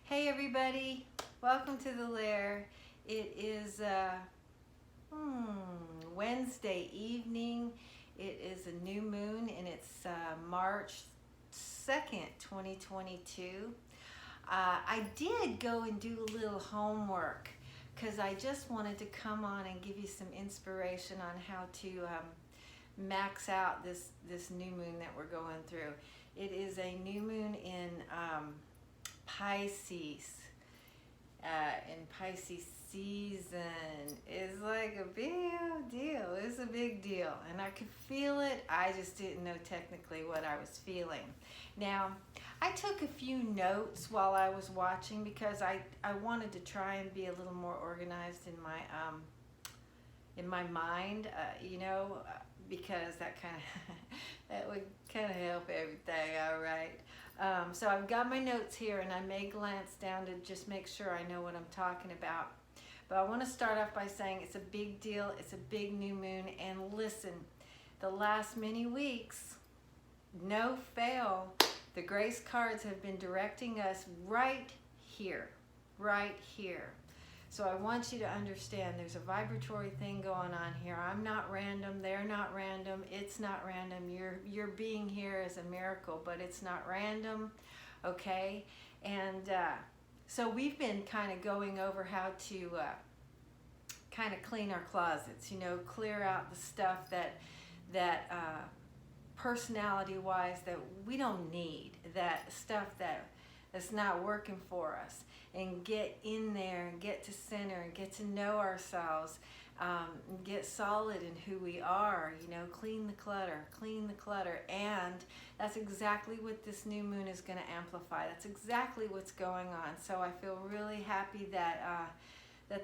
Hey everybody, welcome to the Lair. It is Wednesday evening. It is a new moon and it's March 2nd, 2022. I did go and do a little homework because I just wanted to come on and give you some inspiration on how to max out this new moon that we're going through. It is a new moon in Pisces. And Pisces season is like a big deal. It's a big deal. And I could feel it. I just didn't know technically what I was feeling. Now, I took a few notes while I was watching because I wanted to try and be a little more organized in my mind, because that kind of that would kind of help everything, all right. So I've got my notes here and I may glance down to just make sure I know what I'm talking about. But I want to start off by saying it's a big deal, it's a big new moon, and listen, the last many weeks, no fail, the grace cards have been directing us right here, right here. So I want you to understand there's a vibratory thing going on here. I'm not random, they're not random, it's not random. Your being here is a miracle, but it's not random, okay? And so we've been kind of going over how to kind of clean our closets, clear out the stuff that personality-wise that we don't need, that stuff that's not working for us, and get in there and get to center and get to know ourselves, and get solid in who we are, clean the clutter. And that's exactly what this new moon is going to amplify. That's exactly what's going on. So I feel really happy that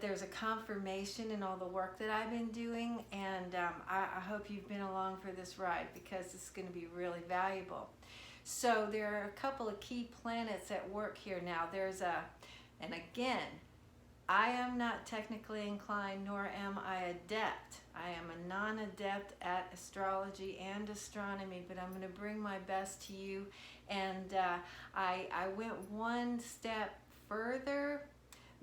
there's a confirmation in all the work that I've been doing, and I hope you've been along for this ride because it's going to be really valuable. So there are a couple of key planets at work here now. And again, I am not technically inclined, nor am I adept. I am a non-adept at astrology and astronomy, but I'm going to bring my best to you. And I went one step further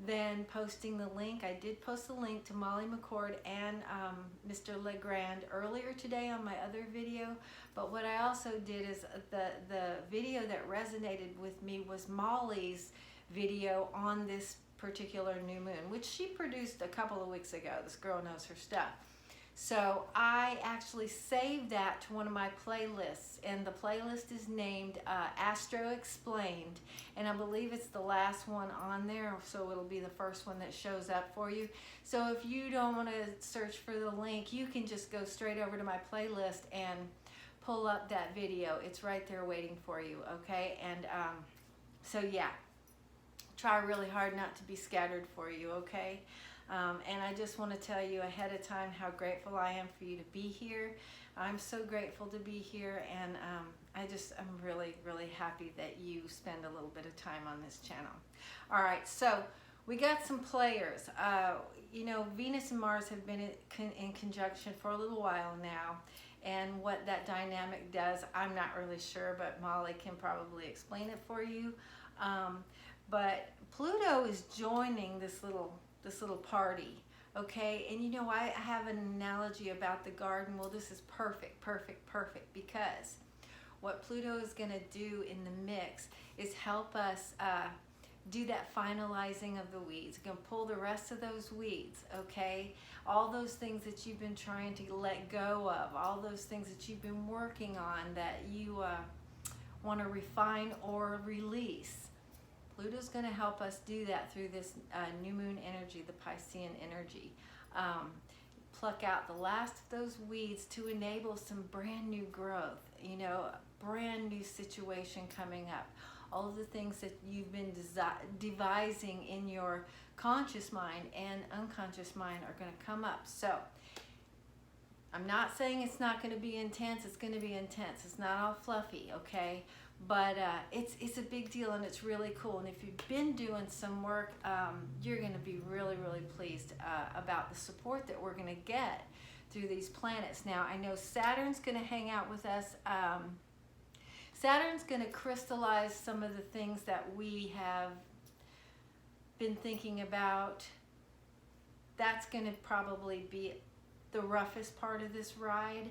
than posting the link. I did post the link to Molly McCord and Mr. Legrand earlier today on my other video, but what I also did is the video that resonated with me was Molly's video on this particular new moon, which she produced a couple of weeks ago. This girl knows her stuff. So I actually saved that to one of my playlists, and the playlist is named Astro Explained, and I believe it's the last one on there, so it'll be the first one that shows up for you. So if you don't want to search for the link, you can just go straight over to my playlist and pull up that video. It's right there waiting for you, okay? And so yeah, try really hard not to be scattered for you, okay? And I just want to tell you ahead of time how grateful I am for you to be here. I'm so grateful to be here, and I'm really, really happy that you spend a little bit of time on this channel. All right, so we got some players. Venus and Mars have been in conjunction for a little while now, and what that dynamic does, I'm not really sure, but Molly can probably explain it for you. But Pluto is joining this little party, okay? And I have an analogy about the garden. Well, this is perfect, because what Pluto is going to do in the mix is help us do that finalizing of the weeds. It's going to pull the rest of those weeds, okay? All those things that you've been trying to let go of, all those things that you've been working on that you want to refine or release. Pluto's going to help us do that through this new moon energy, the Piscean energy. Pluck out the last of those weeds to enable some brand new growth, brand new situation coming up. All of the things that you've been devising in your conscious mind and unconscious mind are going to come up. So I'm not saying it's not going to be intense. It's going to be intense. It's not all fluffy, okay? But it's a big deal, and it's really cool. And if you've been doing some work, you're going to be really, really pleased about the support that we're going to get through these planets. Now, I know Saturn's going to hang out with us. Saturn's going to crystallize some of the things that we have been thinking about, that's going to probably be the roughest part of this ride.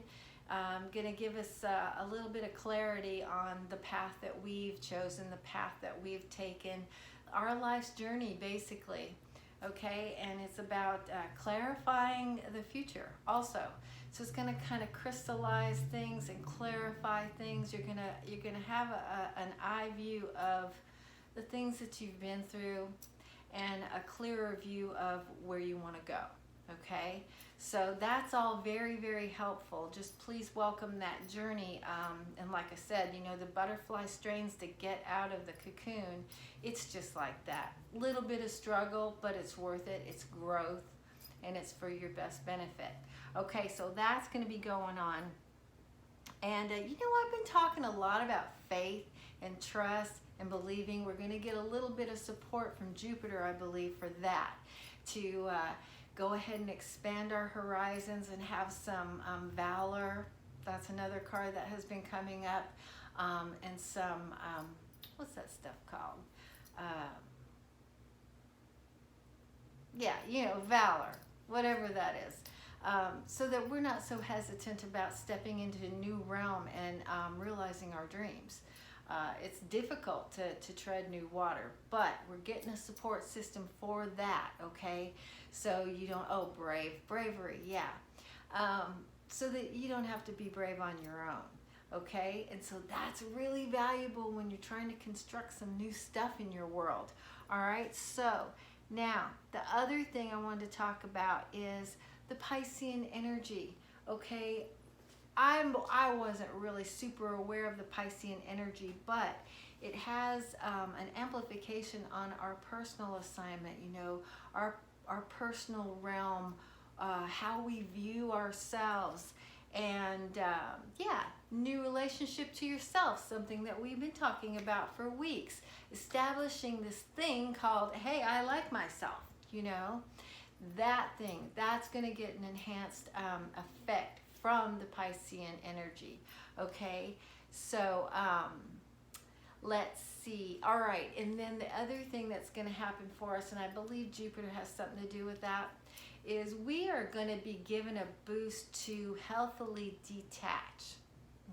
Going to give us a little bit of clarity on the path that we've chosen, the path that we've taken, our life's journey basically. Okay, and it's about clarifying the future also. So it's going to kind of crystallize things and clarify things. You're gonna have an eye view of the things that you've been through and a clearer view of where you want to go. Okay, so that's all very, very helpful. Just please welcome that journey. And like I said, you know, the butterfly strains to get out of the cocoon. It's just like that. Little bit of struggle, but it's worth it. It's growth, and it's for your best benefit. Okay, so that's going to be going on. And you know, I've been talking a lot about faith and trust and believing. We're going to get a little bit of support from Jupiter, I believe, for that, to go ahead and expand our horizons and have some valor. That's another card that has been coming up. And some, what's that stuff called? Yeah, you know, valor, whatever that is. So that we're not so hesitant about stepping into a new realm and realizing our dreams. It's difficult to tread new water, but we're getting a support system for that, okay? So you don't, oh, bravery, yeah. So that you don't have to be brave on your own, okay? And so that's really valuable when you're trying to construct some new stuff in your world, all right? So now, the other thing I wanted to talk about is the Piscean energy, okay? I wasn't really super aware of the Piscean energy, but it has an amplification on our personal assignment, you know, our personal realm, how we view ourselves, and yeah, new relationship to yourself, something that we've been talking about for weeks, establishing this thing called, hey, I like myself, you know, that thing, that's going to get an enhanced effect from the Piscean energy. Okay, so let's see. All right, and then the other thing that's going to happen for us, and I believe Jupiter has something to do with that, is we are going to be given a boost to healthily detach.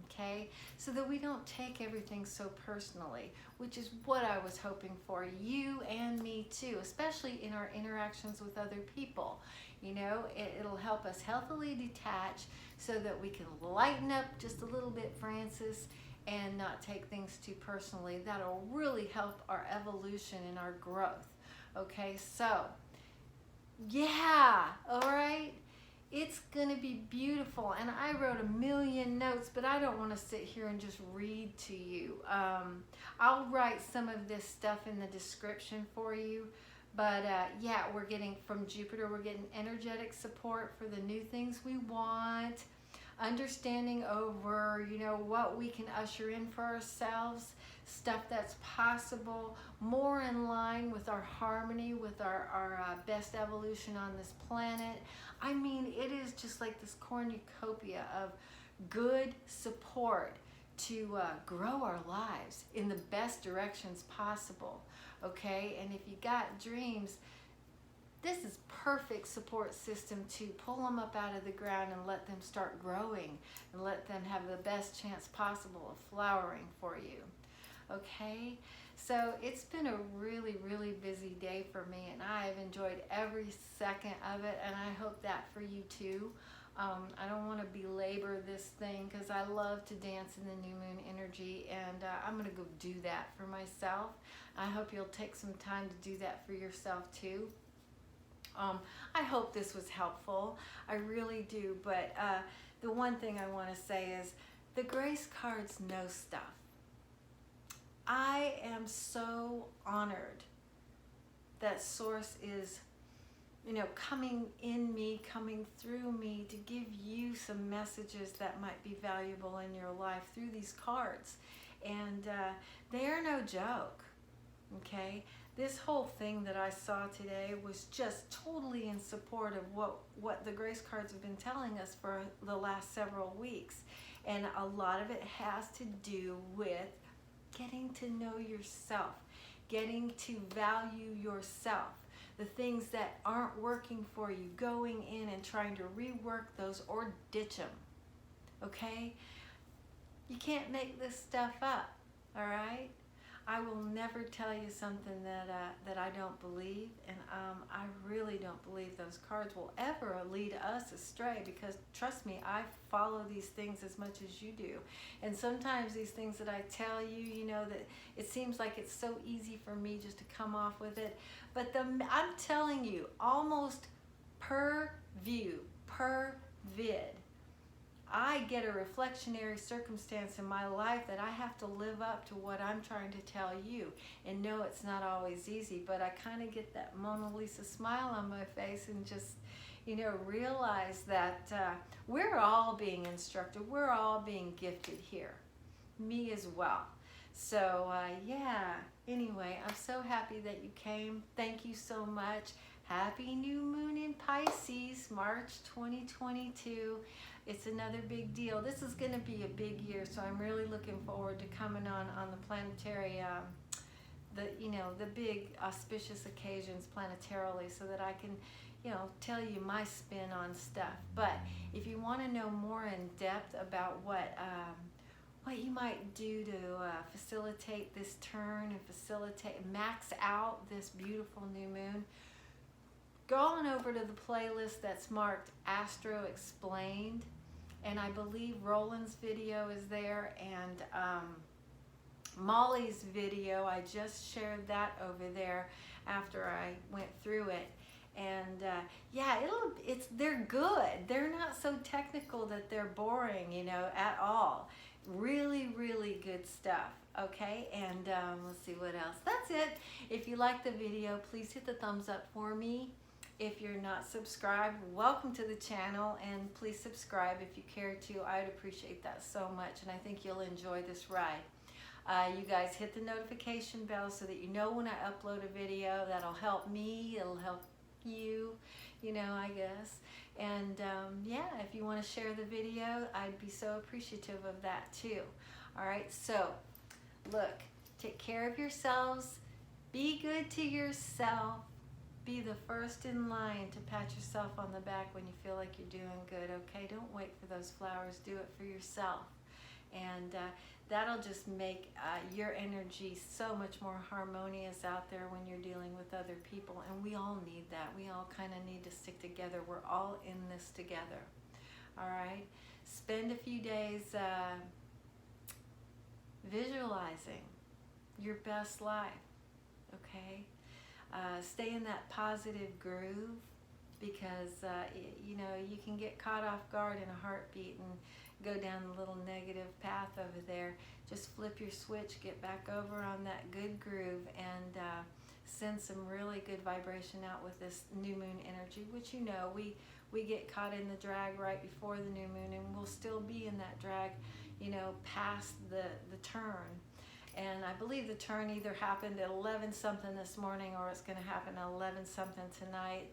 Okay, so that we don't take everything so personally, which is what I was hoping for you and me too, especially in our interactions with other people. You know, it'll help us healthily detach so that we can lighten up just a little bit, Francis, and not take things too personally. That'll really help our evolution and our growth. Okay, so yeah, all right. It's going to be beautiful, and I wrote a million notes, but I don't want to sit here and just read to you. I'll write some of this stuff in the description for you, but yeah, we're getting from Jupiter, we're getting energetic support for the new things we want, understanding over, you know, what we can usher in for ourselves, stuff that's possible, more in line with our harmony, with our best evolution on this planet. I mean, it is just like this cornucopia of good support to grow our lives in the best directions possible, okay? And if you got dreams, this is perfect support system to pull them up out of the ground and let them start growing and let them have the best chance possible of flowering for you, okay? So it's been a really, really busy day for me, and I've enjoyed every second of it, and I hope that for you too. I don't want to belabor this thing because I love to dance in the new moon energy, and I'm going to go do that for myself. I hope you'll take some time to do that for yourself too. I hope this was helpful. I really do, but the one thing I want to say is the grace cards know stuff. I am so honored that Source is, you know, coming in me, coming through me to give you some messages that might be valuable in your life through these cards. And they are no joke, okay? This whole thing that I saw today was just totally in support of what the grace cards have been telling us for the last several weeks. And a lot of it has to do with getting to know yourself, getting to value yourself. The things that aren't working for you, going in and trying to rework those or ditch them, okay? You can't make this stuff up, all right? I will never tell you something that I don't believe, and I really don't believe those cards will ever lead us astray, because trust me, I follow these things as much as you do. And sometimes these things that I tell you, you know, that it seems like it's so easy for me just to come off with it. But I'm telling you, almost per view, per vid, I get a reflectionary circumstance in my life that I have to live up to what I'm trying to tell you. And no, it's not always easy, but I kind of get that Mona Lisa smile on my face and just, you know, realize that we're all being instructed. We're all being gifted here. Me as well. So, yeah, anyway, I'm so happy that you came. Thank you so much. Happy new moon in Pisces, March 2022. It's another big deal. This is going to be a big year, so I'm really looking forward to coming on the planetary, the big auspicious occasions planetarily, so that I can, you know, tell you my spin on stuff. But if you want to know more in depth about what you might do to facilitate this turn and max out this beautiful new moon, go on over to the playlist that's marked Astro Explained, and I believe Roland's video is there, and Molly's video, I just shared that over there after I went through it. And yeah, they're good. They're not so technical that they're boring, you know, at all. Really, really good stuff. Okay, and let's see what else. That's it. If you like the video, please hit the thumbs up for me. If you're not subscribed, welcome to the channel, and please subscribe if you care to. I'd appreciate that so much, and I think you'll enjoy this ride. You guys hit the notification bell so that you know when I upload a video. That'll help me, it'll help you, you know, I guess. And yeah, if you want to share the video, I'd be so appreciative of that too. All right, so look, take care of yourselves, be good to yourself. Be the first in line to pat yourself on the back when you feel like you're doing good, okay? Don't wait for those flowers. Do it for yourself. And that'll just make your energy so much more harmonious out there when you're dealing with other people. And we all need that. We all kind of need to stick together. We're all in this together. All right? Spend a few days visualizing your best life, okay? Stay in that positive groove, because you know, you can get caught off guard in a heartbeat and go down the little negative path over there. Just flip your switch, get back over on that good groove, and send some really good vibration out with this new moon energy, which, you know, we get caught in the drag right before the new moon, and we'll still be in that drag, you know, past the turn. And I believe the turn either happened at 11 something this morning, or it's going to happen at 11 something tonight,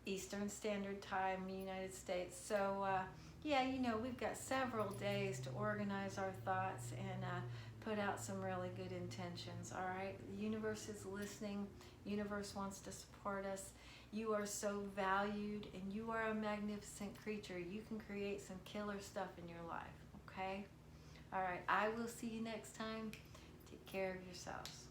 Eastern Standard Time, United States. So yeah, you know, we've got several days to organize our thoughts and put out some really good intentions. All right, the universe is listening. Universe wants to support us. You are so valued, and you are a magnificent creature. You can create some killer stuff in your life. Okay. All right, I will see you next time. Take care of yourselves.